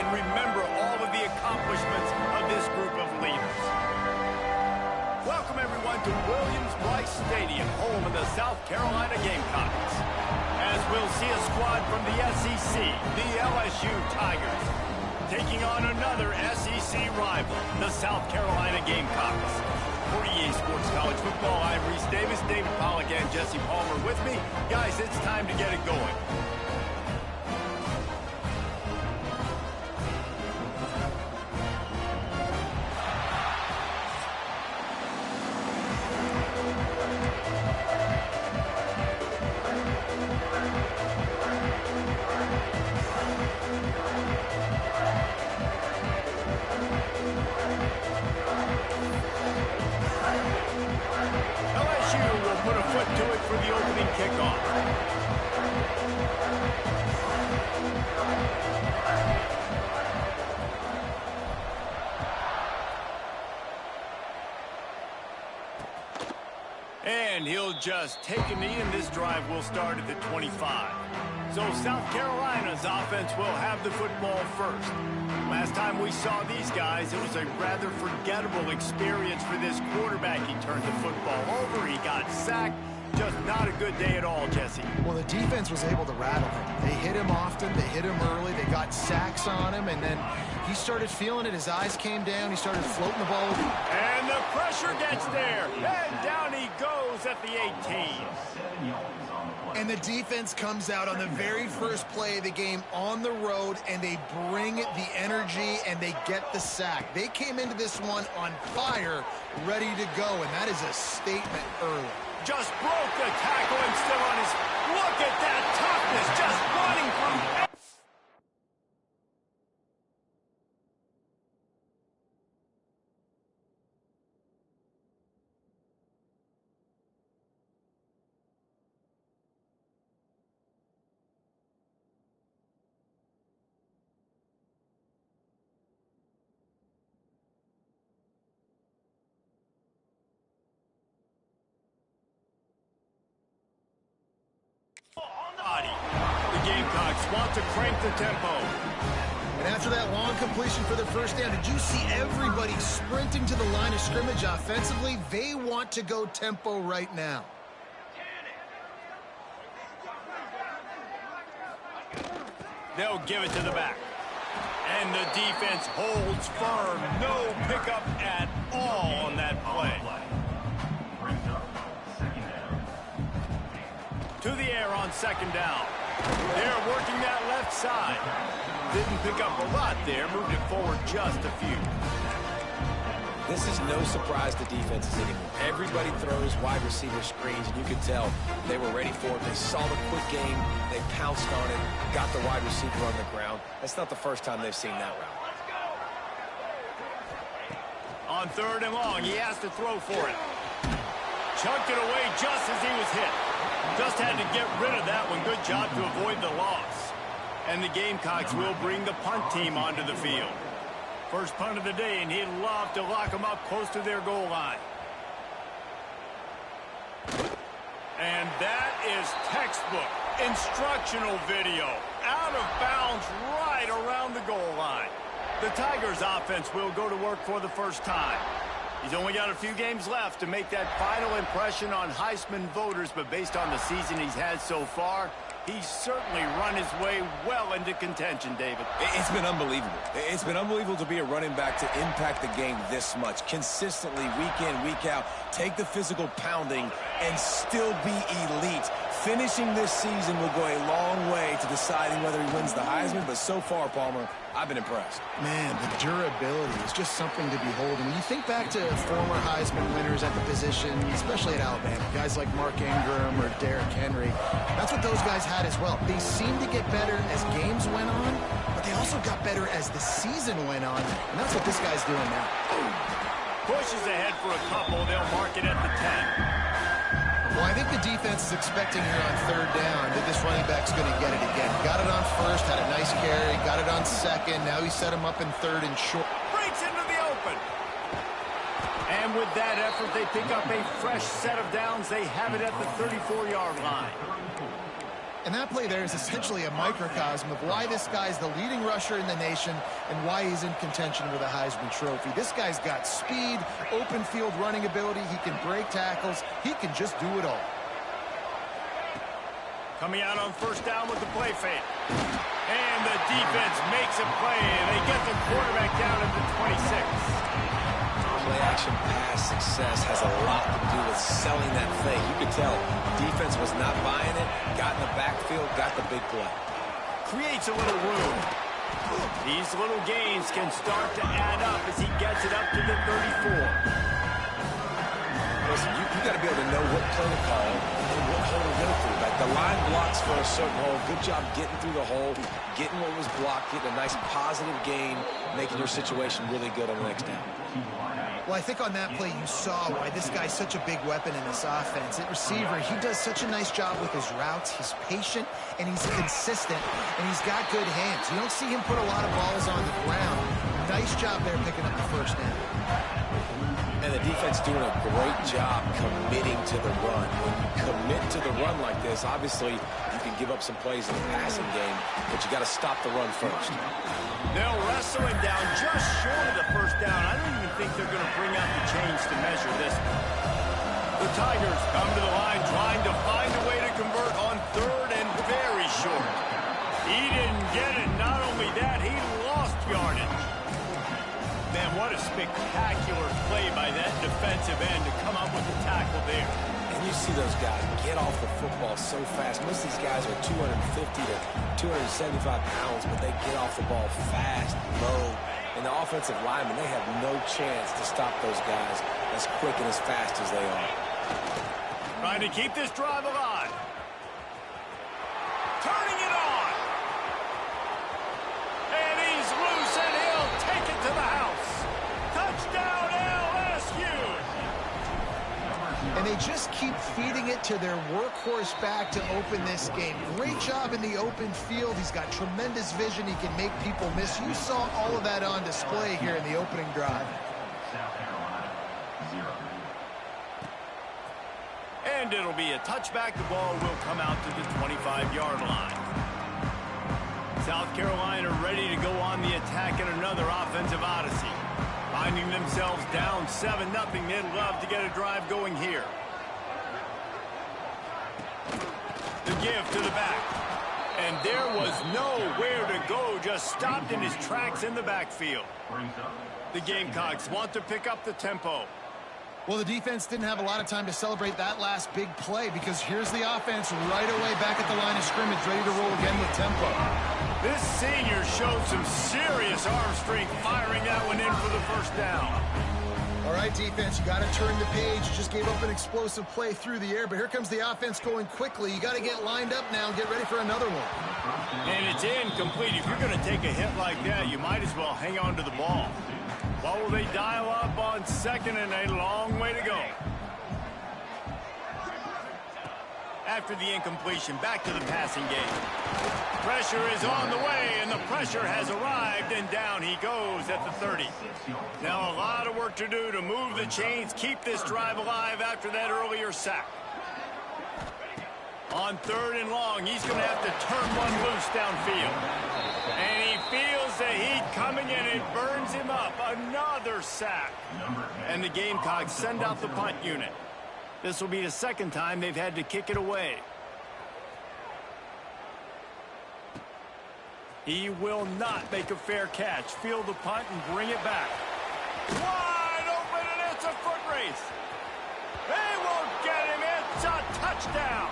and remember all of the accomplishments of this group of leaders. Welcome, everyone, to Williams-Brice Stadium, home of the South Carolina Gamecocks. As we'll see a squad from the SEC, the LSU Tigers, taking on another SEC rival, the South Carolina Gamecocks. For EA Sports College Football, I'm Reese Davis, David Pollack, and Jesse Palmer with me. Guys, it's time to get it going. Put a foot to it for the opening kickoff. And he'll just take a knee, and this drive will start at the 25. So South Carolina's offense will have the football first. Last time we saw these guys, it was a rather forgettable experience for this quarterback. He turned the football over, he got sacked. Just not a good day at all, Jesse. Well, the defense was able to rattle him. They hit him often, they hit him early, they got sacks on him, and then he started feeling it. His eyes came down, he started floating the ball. And the pressure gets there, and down he goes at the 18. And the defense comes out on the very first play of the game on the road, and they bring the energy, and they get the sack. They came into this one on fire, ready to go, and that is a statement early. Just broke the tackle and still on his... Look at that toughness, just running through... The Gamecocks want to crank the tempo. And after that long completion for the first down, did you see everybody sprinting to the line of scrimmage offensively? They want to go tempo right now. They'll give it to the back. And the defense holds firm. No pickup at all on that play. To the air on second down. They're working that left side. Didn't pick up a lot there. Moved it forward just a few. This is no surprise to defenses anymore. Everybody throws wide receiver screens, and you could tell they were ready for it. They saw the quick game. They pounced on it, got the wide receiver on the ground. That's not the first time they've seen that route. On third and long, he has to throw for it. Chunked it away just as he was hit. Just had to get rid of that one. Good job to avoid the loss. And the Gamecocks will bring the punt team onto the field. First punt of the day, and he'd love to lock them up close to their goal line. And that is textbook instructional video. Out of bounds right around the goal line. The Tigers offense will go to work for the first time. He's only got a few games left to make that final impression on Heisman voters, but based on the season he's had so far, he's certainly run his way well into contention, David. It's been unbelievable. It's been unbelievable to be a running back to impact the game this much. Consistently, week in, week out, take the physical pounding and still be elite. Finishing this season will go a long way to deciding whether he wins the Heisman, but so far, Palmer, I've been impressed. Man, the durability is just something to behold. And when you think back to former Heisman winners at the position, especially at Alabama, guys like Mark Ingram or Derrick Henry, that's what those guys had as well. They seemed to get better as games went on, but they also got better as the season went on, and that's what this guy's doing now. Pushes ahead for a couple. They'll mark it at the 10. Well, I think the defense is expecting here on third down that this running back's going to get it again. Got it on first, had a nice carry, got it on second. Now he set him up in third and short. Breaks into the open. And with that effort, they pick up a fresh set of downs. They have it at the 34-yard line. And that play there is essentially a microcosm of why this guy's the leading rusher in the nation and why he's in contention with a Heisman Trophy. This guy's got speed, open field running ability. He can break tackles. He can just do it all. Coming out on first down with the play fake. And the defense makes a play. They get the quarterback down at the 26. Play-action pass success has a lot to do with selling that fake. You could tell defense was not buying it, got in the backfield, got the big play. Creates a little room. These little gains can start to add up as he gets it up to the 34. Listen, you got to be able to know what play to call and what hole to go through. Like the line blocks for a certain hole. Good job getting through the hole, getting what was blocked, getting a nice positive gain, making your situation really good on the next down. Well, I think on that play you saw why this guy's such a big weapon in this offense. At receiver, he does such a nice job with his routes. He's patient, and he's consistent, and he's got good hands. You don't see him put a lot of balls on the ground. Nice job there picking up the first down. And the defense doing a great job committing to the run. When you commit to the run like this, obviously you can give up some plays in the passing game, but you got to stop the run first. They'll wrestle him down just short of the first down. I don't even think they're going to bring out the chains to measure this. The Tigers come to the line trying to find a way to convert on third and very short. He didn't get it. Not only that, he lost yardage. Man, what a spectacular play by that defensive end to come up with the tackle there. And you see those guys get off the football so fast. Most of these guys are 250 to 275 pounds, but they get off the ball fast, low. And the offensive linemen, they have no chance to stop those guys as quick and as fast as they are. Trying to keep this drive alive. Turning it on. And he's loose, and he'll take it to the house. Touchdown, LSU. And they just keep feeding it to their workhorse back to open this game. Great job in the open field. He's got tremendous vision. He can make people miss. You saw all of that on display here in the opening drive. And it'll be a touchback. The ball will come out to the 25-yard line. South Carolina ready to go on the attack in another offensive odyssey. Finding themselves down 7-0, they'd love to get a drive going here. The give to the back. And there was nowhere to go, just stopped in his tracks in the backfield. The Gamecocks want to pick up the tempo. Well, the defense didn't have a lot of time to celebrate that last big play because here's the offense right away back at the line of scrimmage, ready to roll again with tempo. This senior showed some serious arm strength firing that one in for the first down. All right, defense, you got to turn the page. You just gave up an explosive play through the air, but here comes the offense going quickly. You got to get lined up now and get ready for another one. And it's incomplete. If you're going to take a hit like that, you might as well hang on to the ball. What will they dial up on second, and a long way to go? After the incompletion, back to the passing game. Pressure is on the way, and the pressure has arrived, and down he goes at the 30. Now a lot of work to do to move the chains, keep this drive alive after that earlier sack. On third and long, he's going to have to turn one loose downfield. And he feels the heat coming in. It burns him up. Another sack. And the Gamecocks send out the punt unit. This will be the second time they've had to kick it away. He will not make a fair catch. Field the punt and bring it back. Wide open, and it's a foot race. They won't get him. It's a touchdown.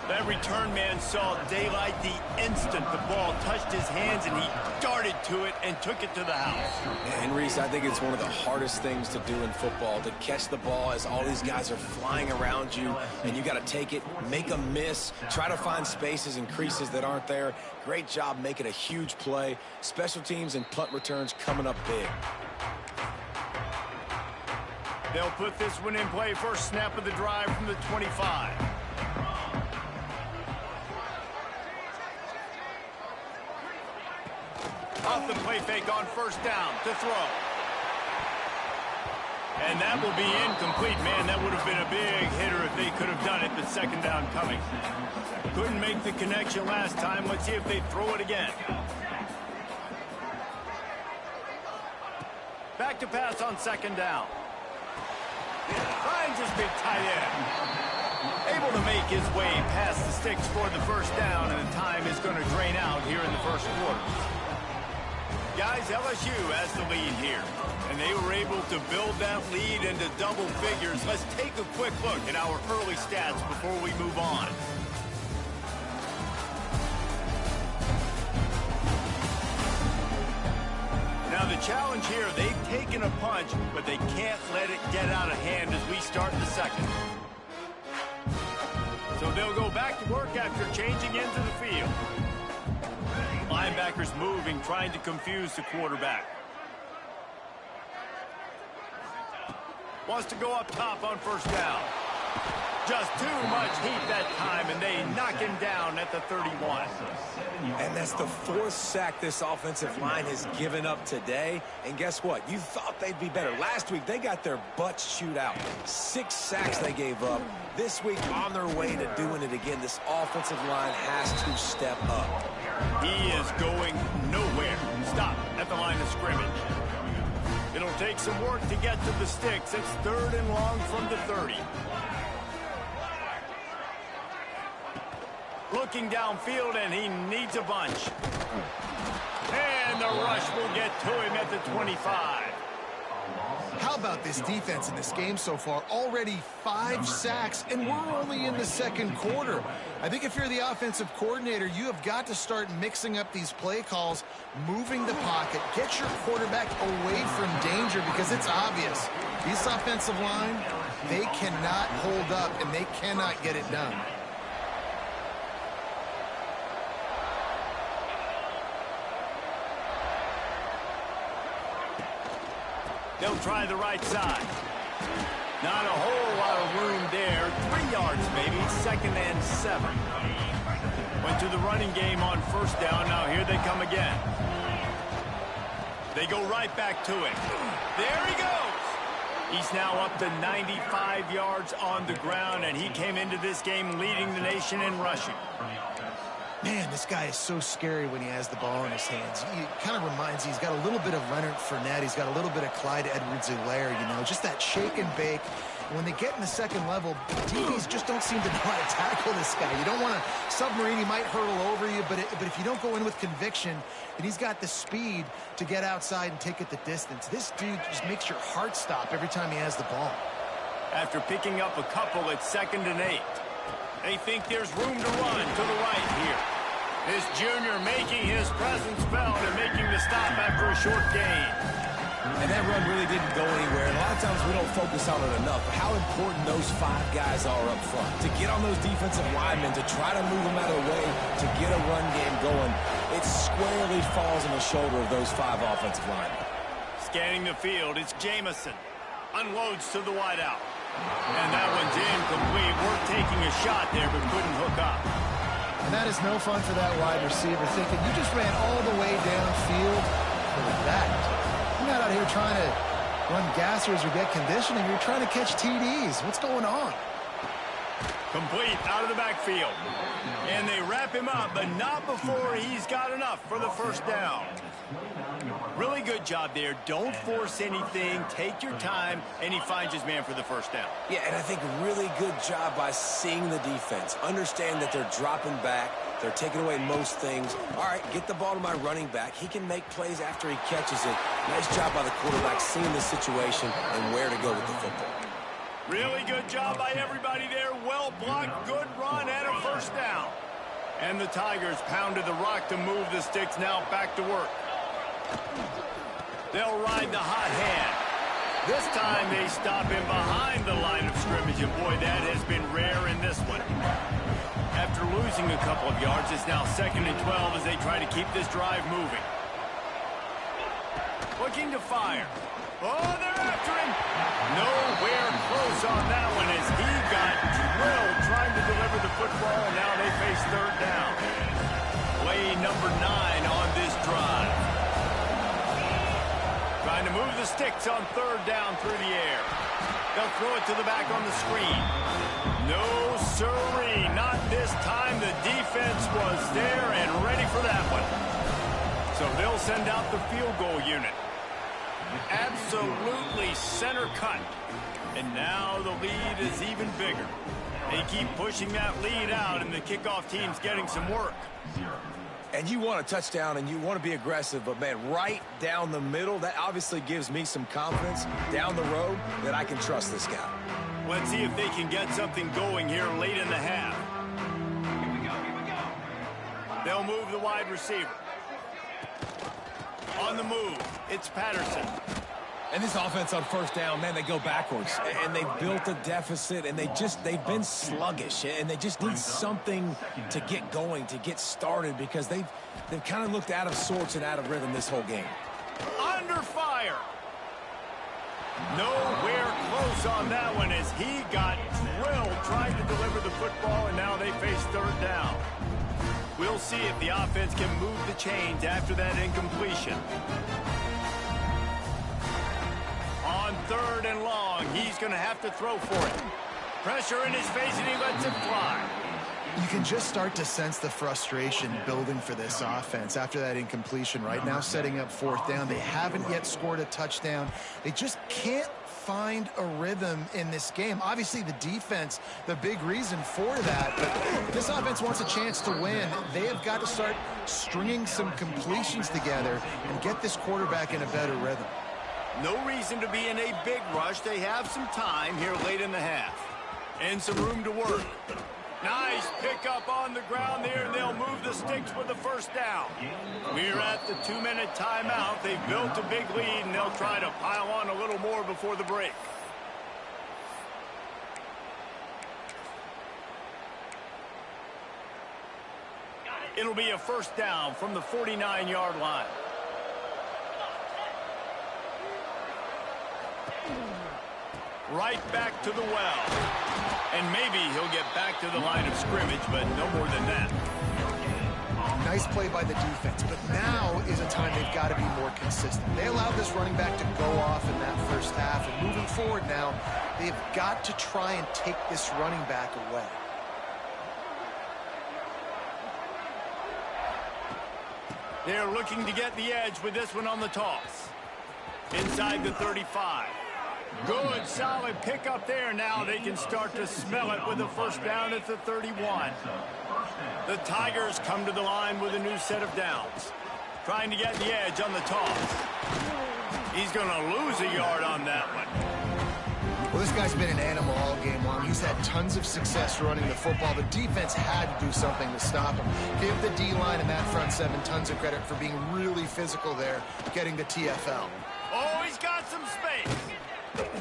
That return man saw daylight the instant the ball touched his hands, and he darted to it and took it to the house. And Reese, I think it's one of the hardest things to do in football, to catch the ball as all these guys are flying around you, and you got to take it, make a miss, try to find spaces and creases that aren't there. Great job making a huge play. Special teams and punt returns coming up big. They'll put this one in play. First snap of the drive from the 25. Off the play fake on first down to throw. And that will be incomplete. Man, that would have been a big hitter if they could have done it. The second down coming. Couldn't make the connection last time. Let's see if they throw it again. Back to pass on second down. Finds his big tight end. Able to make his way past the sticks for the first down, and the time is going to drain out here in the first quarter. Guys, LSU has the lead here, and they were able to build that lead into double figures. Let's take a quick look at our early stats before we move on. Now the challenge here, they've taken a punch, but they can't let it get out of hand as we start the second. So they'll go back to work after changing into the field. Linebackers moving, trying to confuse the quarterback. Wants to go up top on first down. Just too much heat that time, and they knock him down at the 31. And that's the fourth sack this offensive line has given up today. And guess what? You thought they'd be better. Last week, they got their butts chewed out. 6 sacks they gave up. This week, on their way to doing it again, this offensive line has to step up. He is going nowhere. Stop at the line of scrimmage. It'll take some work to get to the sticks. It's 3rd and long from the 30. Looking downfield, and he needs a bunch. And the rush will get to him at the 25. How about this defense in this game so far? Already 5 sacks, and we're only in the second quarter. I think if you're the offensive coordinator, you have got to start mixing up these play calls, moving the pocket, get your quarterback away from danger, because it's obvious. This offensive line, they cannot hold up, and they cannot get it done. They'll try the right side. Not a whole lot of room there. 3 yards, maybe. 2nd and 7. Went to the running game on first down. Now here they come again. They go right back to it. There he goes. He's now up to 95 yards on the ground, and he came into this game leading the nation in rushing. Man, this guy is so scary when he has the ball in his hands. He kind of reminds me, he's got a little bit of Leonard Fournette. He's got a little bit of Clyde Edwards-Helaire, you know, just that shake and bake. And when they get in the second level, DBs just don't seem to know how to tackle this guy. You don't want to submarine. He might hurtle over you, but if you don't go in with conviction, then he's got the speed to get outside and take it the distance. This dude just makes your heart stop every time he has the ball. After picking up a couple, it's 2nd and 8. They think there's room to run to the right here. This junior making his presence felt and making the stop after a short gain. And that run really didn't go anywhere. And a lot of times we don't focus on it enough. How important those 5 guys are up front. To get on those defensive linemen, to try to move them out of the way, to get a run game going, it squarely falls on the shoulder of those 5 offensive linemen. Scanning the field, it's Jamison. Unloads to the wideout. And that one's incomplete. We're taking a shot there, but couldn't hook up. And that is no fun for that wide receiver, thinking you just ran all the way downfield for that. You're not out here trying to run gassers or get conditioning. You're trying to catch TDs. What's going on? Complete out of the backfield. And they wrap him up, but not before he's got enough for the first down. Really good job there. Don't force anything. Take your time, and he finds his man for the first down. Yeah, and I think really good job by seeing the defense. Understand that they're dropping back. They're taking away most things. All right, get the ball to my running back. He can make plays after he catches it. Nice job by the quarterback seeing the situation and where to go with the football. Really good job by everybody there. Well blocked, good run, and a first down. And the Tigers pounded the rock to move the sticks. Now back to work. They'll ride the hot hand. This time they stop him behind the line of scrimmage, and boy, that has been rare in this one. After losing a couple of yards, it's now 2nd and 12 as they try to keep this drive moving. Looking to fire. Oh, they're after him. Nowhere close on that one as he got drilled trying to deliver the football, and now they face 3rd down. Play number 9 on this drive. Try Trying to move the sticks on third down through the air. They'll throw it to the back on the screen. No siree, not this time. The defense was there and ready for that one. So they'll send out the field goal unit. Absolutely center cut. And now the lead is even bigger. They keep pushing that lead out, and the kickoff team's getting some work. And you want a touchdown, and you want to be aggressive, but, man, right down the middle, that obviously gives me some confidence down the road that I can trust this guy. Let's see if they can get something going here late in the half. They'll move the wide receiver. On the move, it's Patterson. And this offense on first down, man, they go backwards. And they built a deficit, and they've been sluggish. And they just need something to get going, to get started, because they've kind of looked out of sorts and out of rhythm this whole game. Under fire. Nowhere close on that one as he got drilled trying to deliver the football, and now they face third down. We'll see if the offense can move the chains after that incompletion. On third and long, he's going to have to throw for it. Pressure in his face, and he lets it fly. You can just start to sense the frustration building for this offense after that incompletion. Right now, setting up fourth down. They haven't yet scored a touchdown. They just can't find a rhythm in this game. Obviously, the defense, the big reason for that. But this offense wants a chance to win. They have got to start stringing some completions together and get this quarterback in a better rhythm. No reason to be in a big rush. They have some time here late in the half. And some room to work. Nice pickup on the ground there, and they'll move the sticks with the first down. We're at the 2-minute timeout. They've built a big lead, and they'll try to pile on a little more before the break. It'll be a first down from the 49-yard line. Right back to the well. And maybe he'll get back to the line of scrimmage, but no more than that. Nice play by the defense, but now is a time they've got to be more consistent. They allowed this running back to go off in that first half, and moving forward now, they've got to try and take this running back away. They're looking to get the edge with this one on the toss. Inside the 35. Good, solid pickup there. Now they can start to smell it with a first down at the 31. The Tigers come to the line with a new set of downs. Trying to get the edge on the toss. He's going to lose a yard on that one. Well, this guy's been an animal all game long. He's had tons of success running the football. The defense had to do something to stop him. Give the D-line and that front seven tons of credit for being really physical there, getting the TFL. Oh, he's got some space.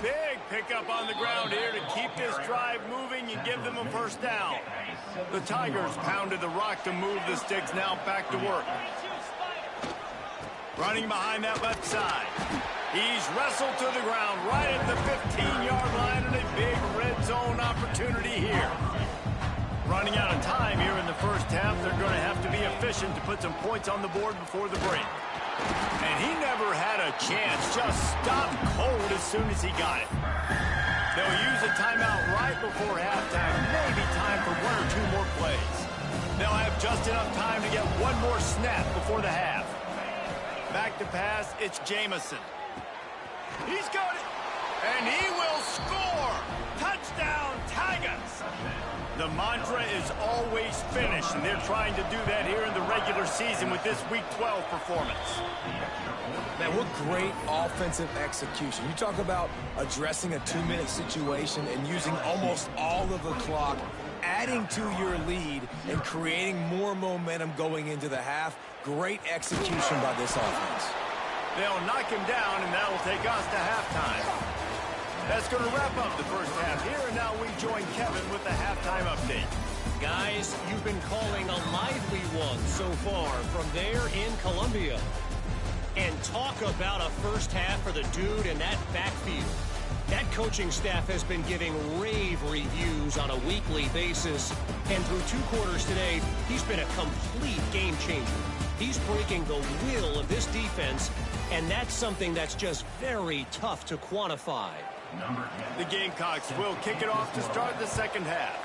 Big pickup on the ground here to keep this drive moving and give them a first down. The Tigers pounded the rock to move the sticks, now back to work. Running behind that left side. He's wrestled to the ground right at the 15-yard line, and a big red zone opportunity here. Running out of time here in the first half. They're going to have to be efficient to put some points on the board before the break. And he never had a chance, just stopped cold as soon as he got it. They'll use a timeout right before halftime, maybe time for one or two more plays. They'll have just enough time to get one more snap before the half. Back to pass, it's Jamison. He's got it, and he will score! Touchdown, Tigers! The mantra is always finish, and they're trying to do that here in the regular season with this Week 12 performance. Man, what great offensive execution. You talk about addressing a 2-minute situation and using almost all of the clock, adding to your lead, and creating more momentum going into the half. Great execution by this offense. They'll knock him down, and that will take us to halftime. That's going to wrap up the first half here, and now we join Kevin with the halftime update. Guys, you've been calling a lively one so far from there in Columbia. And talk about a first half for the dude in that backfield. That coaching staff has been giving rave reviews on a weekly basis. And through 2 quarters today, he's been a complete game changer. He's breaking the will of this defense, and that's something that's just very tough to quantify. The Gamecocks will kick it off to start the second half.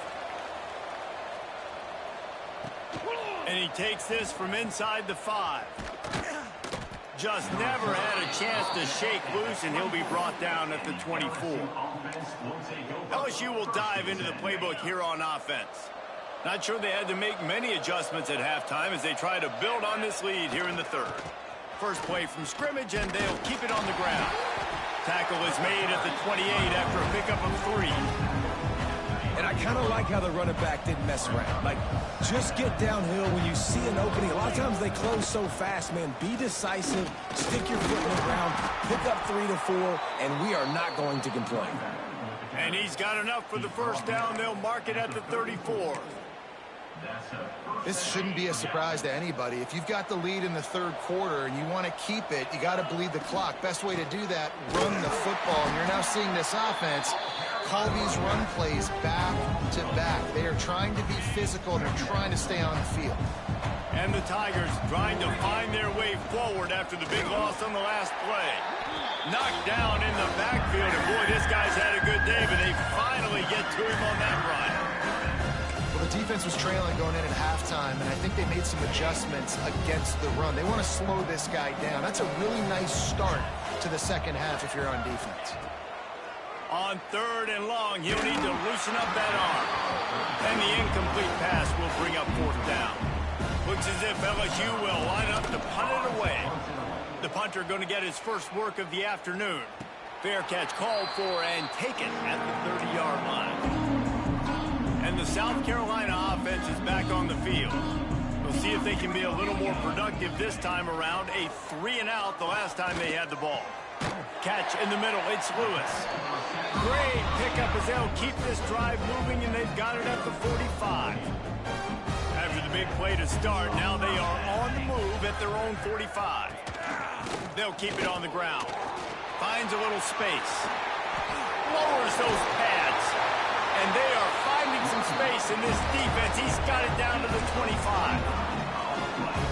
And he takes this from inside the 5. Just never had a chance to shake loose, and he'll be brought down at the 24. LSU will dive into the playbook here on offense. Not sure they had to make many adjustments at halftime as they try to build on this lead here in the third. First play from scrimmage, and they'll keep it on the ground. Tackle is made at the 28 after a pickup of 3. And I kind of like how the running back didn't mess around. Like, just get downhill when you see an opening. A lot of times they close so fast, man. Be decisive, stick your foot in the ground, pick up 3 to 4, and we are not going to complain. And he's got enough for the first down. They'll mark it at the 34. This shouldn't be a surprise to anybody. If you've got the lead in the third quarter and you want to keep it, you got to bleed the clock. Best way to do that, run the football. And you're now seeing this offense call these run plays back to back. They are trying to be physical, and they're trying to stay on the field. And the Tigers trying to find their way forward after the big loss on the last play. Knocked down in the backfield, and boy, this guy's had a good day, but they finally get to him on that run. Well, the defense was trailing going in at halftime, and I think they made some adjustments against the run. They want to slow this guy down. That's a really nice start to the second half if you're on defense. On third and long, he'll need to loosen up that arm. And the incomplete pass will bring up fourth down. Looks as if LSU will line up to punt it away. The punter going to get his first work of the afternoon. Fair catch called for and taken at the 30-yard line. And the South Carolina offense is back on the field. We'll see if they can be a little more productive this time around. A 3-and-out the last time they had the ball. Catch in the middle, it's Lewis. Great pickup as they'll keep this drive moving, and they've got it at the 45. After the big play to start, now they are on the move at their own 45. They'll keep it on the ground. Finds a little space. Lowers those pads. And they are finding some space in this defense. He's got it down to the 25.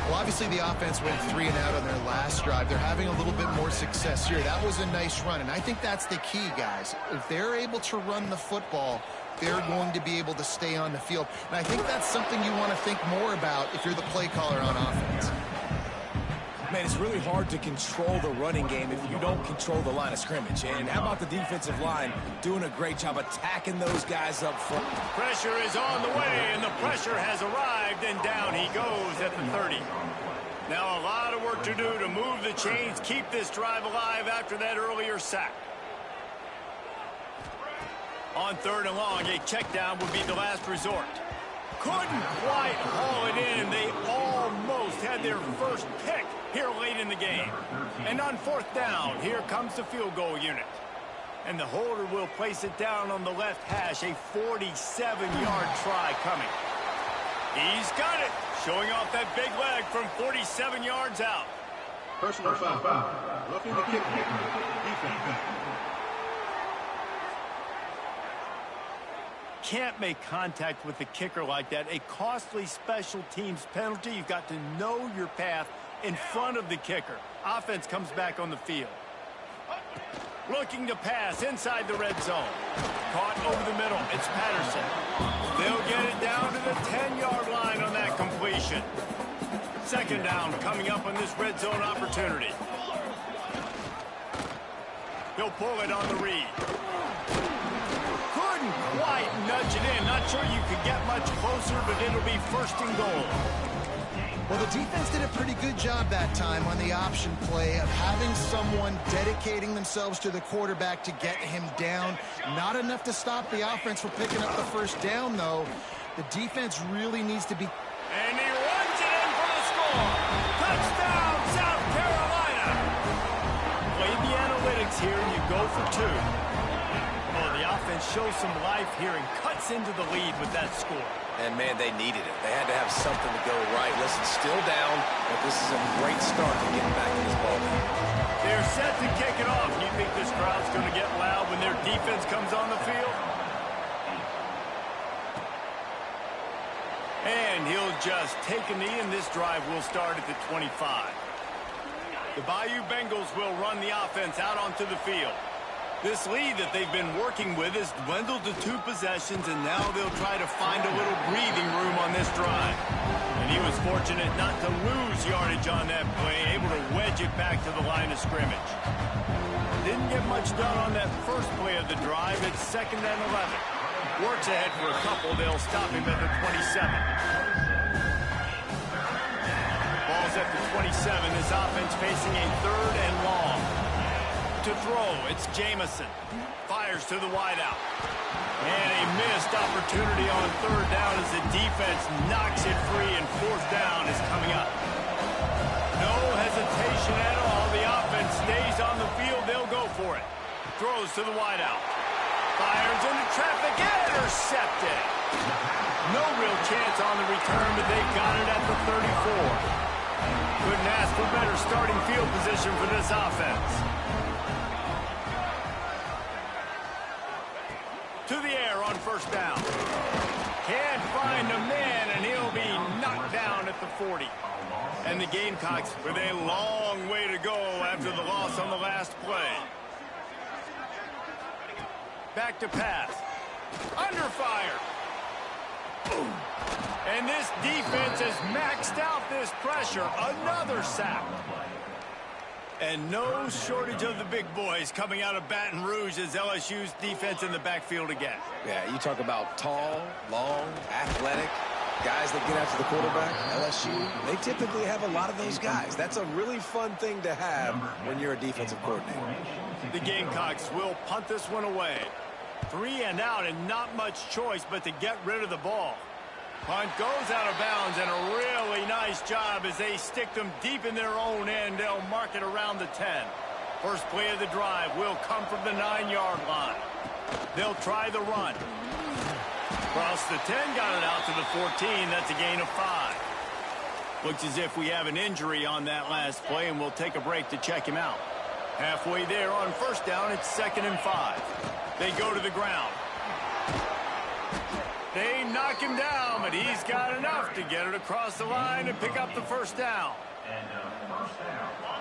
Well, obviously the offense went 3-and-out on their last drive. They're having a little bit more success here. That was a nice run, and I think that's the key, guys. If they're able to run the football, they're going to be able to stay on the field. And I think that's something you want to think more about if you're the play caller on offense. Man, it's really hard to control the running game if you don't control the line of scrimmage. And how about the defensive line doing a great job attacking those guys up front? Pressure is on the way, and the pressure has arrived, and down he goes at the 30. Now a lot of work to do to move the chains, keep this drive alive after that earlier sack. On third and long, a check down would be the last resort. Couldn't quite haul it in. They almost had their first pick here late in the game. And on fourth down, here comes the field goal unit. And the holder will place it down on the left hash, a 47-yard try coming. He's got it, showing off that big leg from 47 yards out. Personal foul. Roughing the kick. Defense. Can't make contact with the kicker like that. A costly special teams penalty. You've got to know your path in front of the kicker. Offense comes back on the field. Looking to pass inside the red zone. Caught over the middle. It's Patterson. They'll get it down to the 10-yard line on that completion. Second down coming up on this red zone opportunity. He'll pull it on the read. Couldn't quite nudge it in. Not sure you could get much closer, but it'll be first and goal. Well, the defense did a pretty good job that time on the option play of having someone dedicating themselves to the quarterback to get him down. Not enough to stop the offense from picking up the first down, though. The defense really needs to be... And he runs it in for the score. Touchdown, South Carolina. Play the analytics here, and you go for two. Oh, the offense shows some life here and cuts into the lead with that score. And, man, they needed it. They had to have something to go right. Listen, still down, but this is a great start to getting back to this ball game. They're set to kick it off. You think this crowd's going to get loud when their defense comes on the field? And he'll just take a knee, and this drive will start at the 25. The Bayou Bengals will run the offense out onto the field. This lead that they've been working with has dwindled to 2 possessions, and now they'll try to find a little breathing room on this drive. And he was fortunate not to lose yardage on that play, able to wedge it back to the line of scrimmage. Didn't get much done on that first play of the drive. It's 2nd and 11. Works ahead for a couple. They'll stop him at the 27. Ball's at the 27. This offense facing a 3rd and long. To throw, it's Jamison. Fires to the wideout. And a missed opportunity on 3rd down as the defense knocks it free, and 4th down is coming up. No hesitation at all. The offense stays on the field. They'll go for it. Throws to the wideout. Fires into traffic. Intercepted. No real chance on the return, but they got it at the 34. Couldn't ask for better starting field position for this offense. To the air on 1st down. Can't find a man, and he'll be knocked down at the 40. And the Gamecocks with a long way to go after the loss on the last play. Back to pass. Under fire. Boom. And this defense has maxed out this pressure. Another sack. And no shortage of the big boys coming out of Baton Rouge as LSU's defense in the backfield again. Yeah, you talk about tall, long, athletic, guys that get after the quarterback. LSU, they typically have a lot of those guys. That's a really fun thing to have when you're a defensive coordinator. The Gamecocks will punt this one away. 3 and out, and not much choice but to get rid of the ball. Punt goes out of bounds, and a really nice job as they stick them deep in their own end. They'll mark it around the 10. First play of the drive will come from the 9-yard line. They'll try the run. Across the 10, got it out to the 14. That's a gain of 5. Looks as if we have an injury on that last play, and we'll take a break to check him out. Halfway there on 1st down, it's 2nd and 5. They go to the ground. They knock him down, but he's got enough to get it across the line and pick up the 1st down.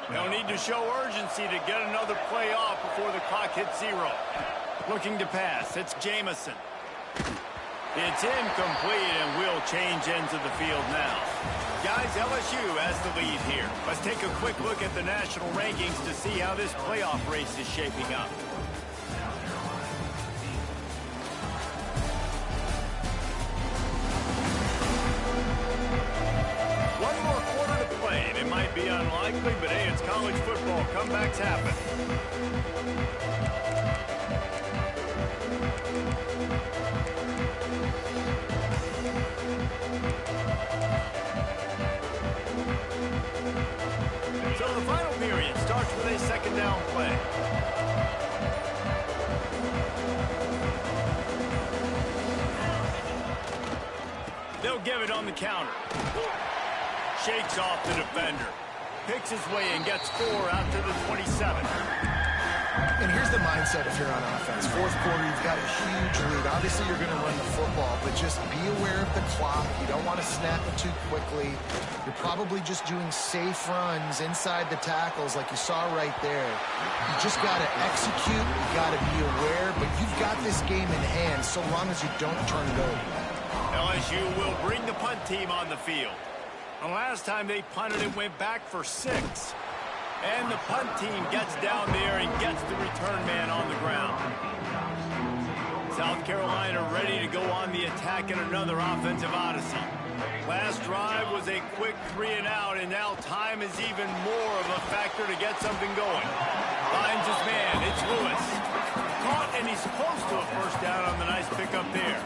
They'll need to show urgency to get another play off before the clock hits 0. Looking to pass, it's Jamison. It's incomplete, and we'll change ends of the field now. Guys, LSU has the lead here. Let's take a quick look at the national rankings to see how this playoff race is shaping up. One more quarter to play, and it might be unlikely, but hey, it's college football. Comebacks happen. So the final period starts with a 2nd down play. They'll give it on the counter. Shakes off the defender. Picks his way and gets 4 out to the 27. And here's the mindset if you're on offense. 4th quarter, you've got a huge lead. Obviously, you're going to run the football, but just be aware of the clock. You don't want to snap it too quickly. You're probably just doing safe runs inside the tackles like you saw right there. You just got to execute. You got to be aware, but you've got this game in hand so long as you don't turn it over. LSU will bring the punt team on the field. The last time they punted, it went back for 6. And the punt team gets down there and gets the return man on the ground. South Carolina ready to go on the attack in another offensive odyssey. Last drive was a quick 3 and out, and now time is even more of a factor to get something going. Finds his man. It's Lewis. Caught, and he's close to a 1st down on the nice pickup there.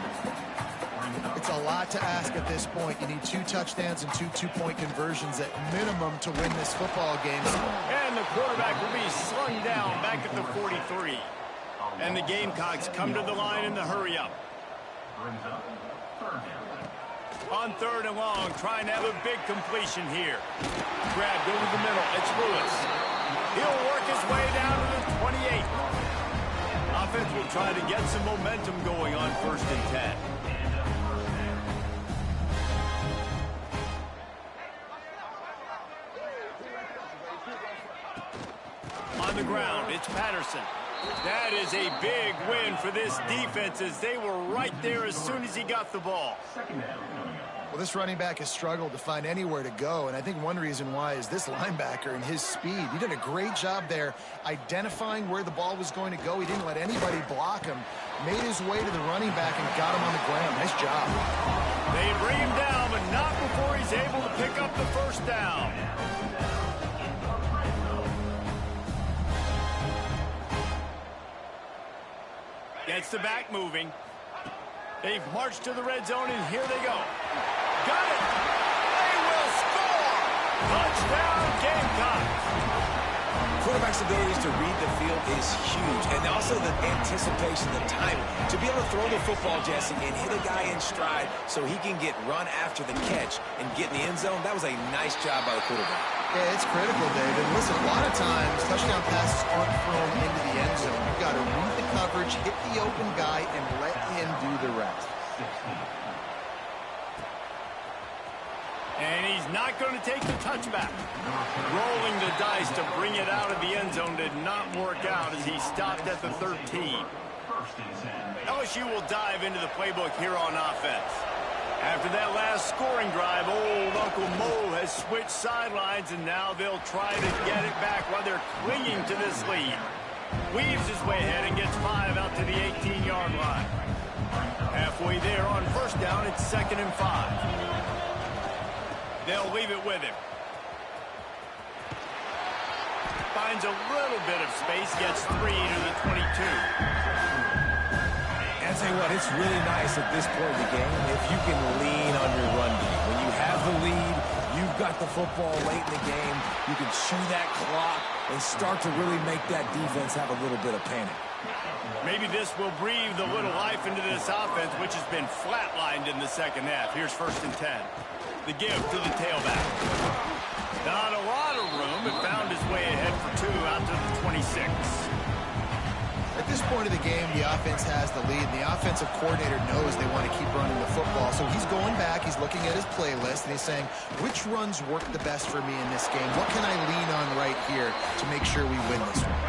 It's a lot to ask at this point. You need 2 touchdowns and 2 two-point conversions at minimum to win this football game. And the quarterback will be slung down back at the 43. And the Gamecocks come to the line in the hurry-up. On 3rd and long, trying to have a big completion here. Grabbed over the middle. It's Lewis. He'll work his way down to the 28. Offense will try to get some momentum going on 1st and 10. on the ground. It's Patterson. That is a big win for this defense as they were right there as soon as he got the ball. Well, this running back has struggled to find anywhere to go, and I think one reason why is this linebacker and his speed. He did a great job there identifying where the ball was going to go. He didn't let anybody block him. Made his way to the running back and got him on the ground. Nice job. They bring him down, but not before he's able to pick up the first down. Gets the back moving. They've marched to the red zone, and here they go. Got it! They will score! Touchdown, Gamecocks! Quarterback's abilities to read the field is huge, and also the anticipation, the timing. To be able to throw the football, Jesse, and hit a guy in stride so he can get run after the catch and get in the end zone, that was a nice job by the quarterback. Yeah, it's critical, David. Listen, a lot of times, touchdown passes aren't thrown into the end zone. You've got to read the coverage, hit the open guy, and let him do the rest. And he's not going to take the touchback. Rolling the dice to bring it out of the end zone did not work out as he stopped at the 13. LSU will dive into the playbook here on offense. After that last scoring drive, old Uncle Mo has switched sidelines, and now they'll try to get it back while they're clinging to this lead. Weaves his way ahead and gets 5 out to the 18-yard line. Halfway there on first down, it's 2nd and 5. They'll leave it with him. Finds a little bit of space, gets 3 to the 22. And I'll tell you what, it's really nice at this point in the game if you can lean on your run game. When you have the lead, you've got the football late in the game, you can chew that clock and start to really make that defense have a little bit of panic. Maybe this will breathe a little life into this offense, which has been flatlined in the second half. Here's 1st and 10. The give to the tailback. Not a lot of room, but found his way ahead for 2 out to the 26. At this point of the game, the offense has the lead, and the offensive coordinator knows they want to keep running the football. So he's going back, he's looking at his playlist, and he's saying, which runs work the best for me in this game? What can I lean on right here to make sure we win this one?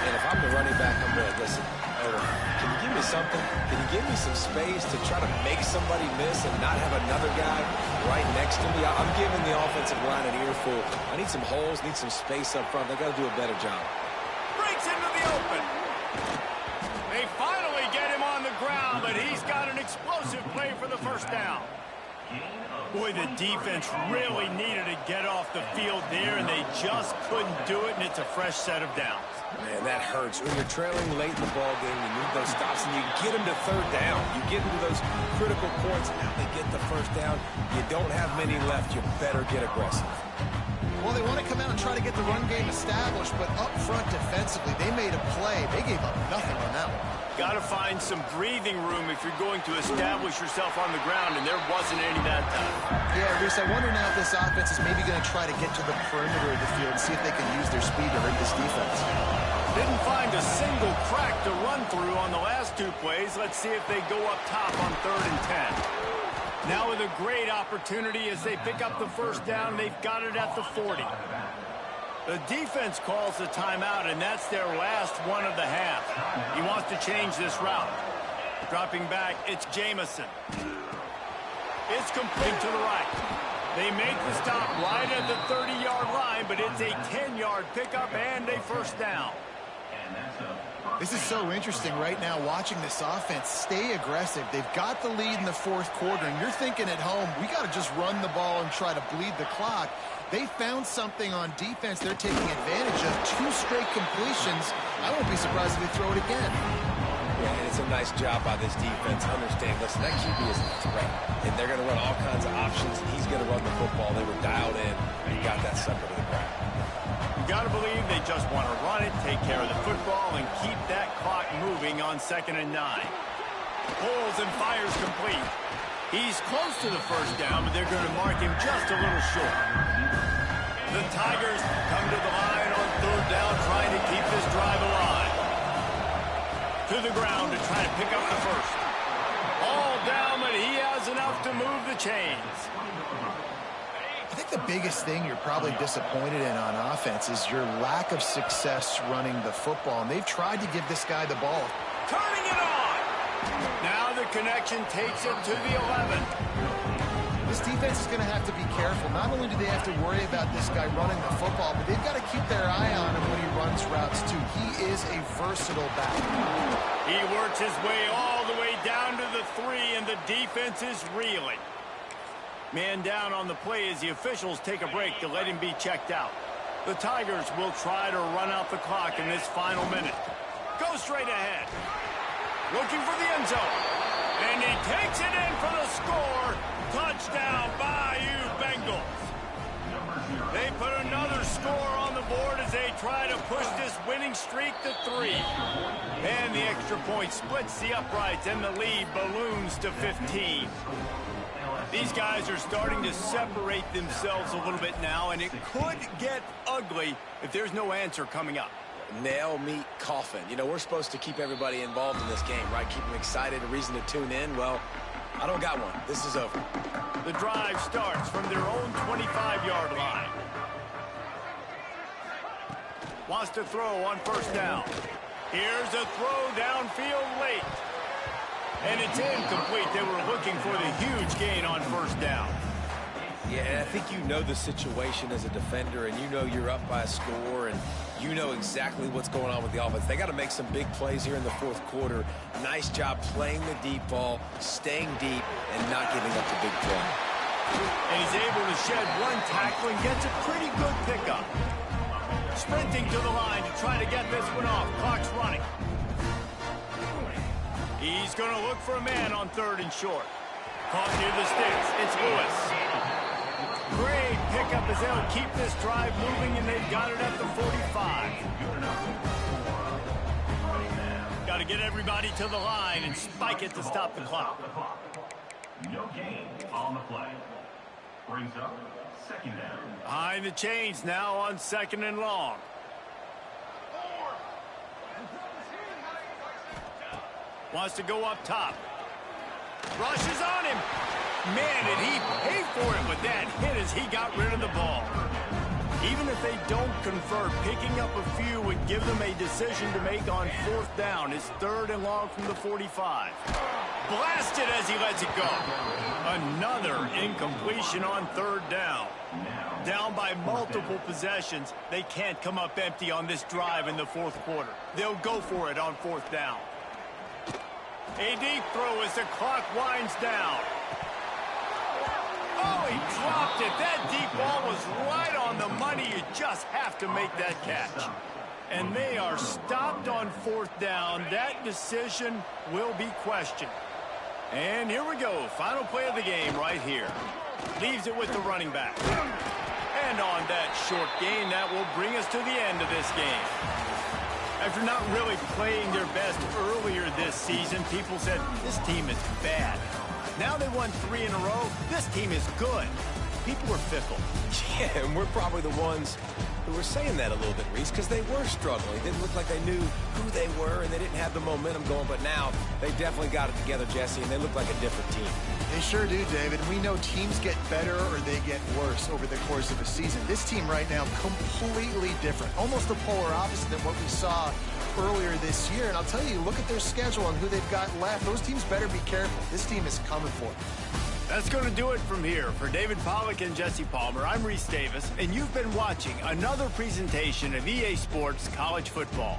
And if I'm the running back, I'm going to listen. Can you give me something? Can you give me some space to try to make somebody miss and not have another guy right next to me? I'm giving the offensive line an earful. I need some holes, need some space up front. They got to do a better job. Breaks into the open. They finally get him on the ground, but he's got an explosive play for the first down. Boy, the defense really needed to get off the field there, and they just couldn't do it, and it's a fresh set of downs. Man, that hurts. When you're trailing late in the ball game, you need those stops, and you get them to 3rd down. You get into those critical points, now they get the first down. You don't have many left. You better get aggressive. Well, they want to come out and try to get the run game established, but up front defensively, they made a play. They gave up nothing on that one. Got to find some breathing room if you're going to establish yourself on the ground, and there wasn't any that time. Yeah, Reese, I wonder now if this offense is maybe going to try to get to the perimeter of the field and see if they can use their speed to hurt this defense. Didn't find a single crack to run through on the last 2 plays. Let's see if they go up top on 3rd and 10. Now with a great opportunity as they pick up the first down, they've got it at the 40. The defense calls the timeout, and that's their last one of the half. He wants to change this route. Dropping back, it's Jamison. It's complete to the right. They make the stop right at the 30-yard line, but it's a 10-yard pickup and a first down. This is so interesting right now watching this offense stay aggressive. They've got the lead in the 4th quarter, and you're thinking at home, we got to just run the ball and try to bleed the clock. They found something on defense they're taking advantage of. 2 straight completions. I won't be surprised if they throw it again. Yeah, and it's a nice job by this defense. Understand, listen, that QB is a threat, and they're going to run all kinds of options, and he's going to run the football. They were dialed in and got that sucker to the ground. You got to believe they just want to run it, take care of the football, and keep that clock moving on 2nd and 9. Pulls and fires complete. He's close to the first down, but they're going to mark him just a little short. The Tigers come to the line on 3rd down, trying to keep this drive alive. To the ground to try to pick up the first. All down, but he has enough to move the chains. I think the biggest thing you're probably disappointed in on offense is your lack of success running the football. And they've tried to give this guy the ball. Turning it on. Now the connection takes it to the 11. This defense is going to have to be careful. Not only do they have to worry about this guy running the football, but they've got to keep their eye on him when he runs routes too. He is a versatile back. He works his way all the way down to the 3, and the defense is reeling. Man down on the play as the officials take a break to let him be checked out. The Tigers will try to run out the clock in this final minute. Go straight ahead. Looking for the end zone. And he takes it in for the score. Touchdown, Bayou Bengals. They put another score on the board as they try to push this winning streak to 3. And the extra point splits the uprights, and the lead balloons to 15. These guys are starting to separate themselves a little bit now, and it could get ugly if there's no answer coming up. Nail, meat, coffin. You know, we're supposed to keep everybody involved in this game, right? Keep them excited, a reason to tune in. Well, I don't got one. This is over. The drive starts from their own 25-yard line. Wants to throw on first down. Here's a throw downfield late. And it's incomplete. They were looking for the huge gain on first down. Yeah, I think you know the situation as a defender, and you know you're up by a score, and you know exactly what's going on with the offense. They got to make some big plays here in the fourth quarter. Nice job playing the deep ball, staying deep, and not giving up the big play. And he's able to shed one tackle and gets a pretty good pickup. Sprinting to the line to try to get this one off. Clock's running. He's going to look for a man on 3rd and short. Caught near the sticks. It's Lewis. Great pickup as they'll keep this drive moving, and they've got it at the 45. Got to get everybody to the line and spike it to stop the clock. No gain on the play. Brings up 2nd down. Behind the chains now on 2nd and long. Wants to go up top. Rushes on him. Man, did he pay for it with that hit as he got rid of the ball. Even if they don't convert, picking up a few would give them a decision to make on 4th down. It's 3rd and long from the 45. Blasted as he lets it go. Another incompletion on 3rd down. Down by multiple possessions. They can't come up empty on this drive in the 4th quarter. They'll go for it on 4th down. A deep throw as the clock winds down. Oh, he dropped it. That deep ball was right on the money. You just have to make that catch. And they are stopped on 4th down. That decision will be questioned. And here we go. Final play of the game right here. Leaves it with the running back. And on that short gain, that will bring us to the end of this game. After not really playing their best earlier this season, people said, this team is bad. Now they won 3 in a row. This team is good. People were fickle. Yeah, and we're probably the ones who were saying that a little bit, Reese, because they were struggling. It didn't look like they knew who they were, and they didn't have the momentum going. But now they definitely got it together, Jesse, and they look like a different team. They sure do, David. We know teams get better or they get worse over the course of a season. This team right now, completely different. Almost the polar opposite than what we saw earlier this year. And I'll tell you, look at their schedule and who they've got left. Those teams better be careful. This team is coming for it. That's going to do it from here. For David Pollack and Jesse Palmer, I'm Reese Davis, and you've been watching another presentation of EA Sports College Football.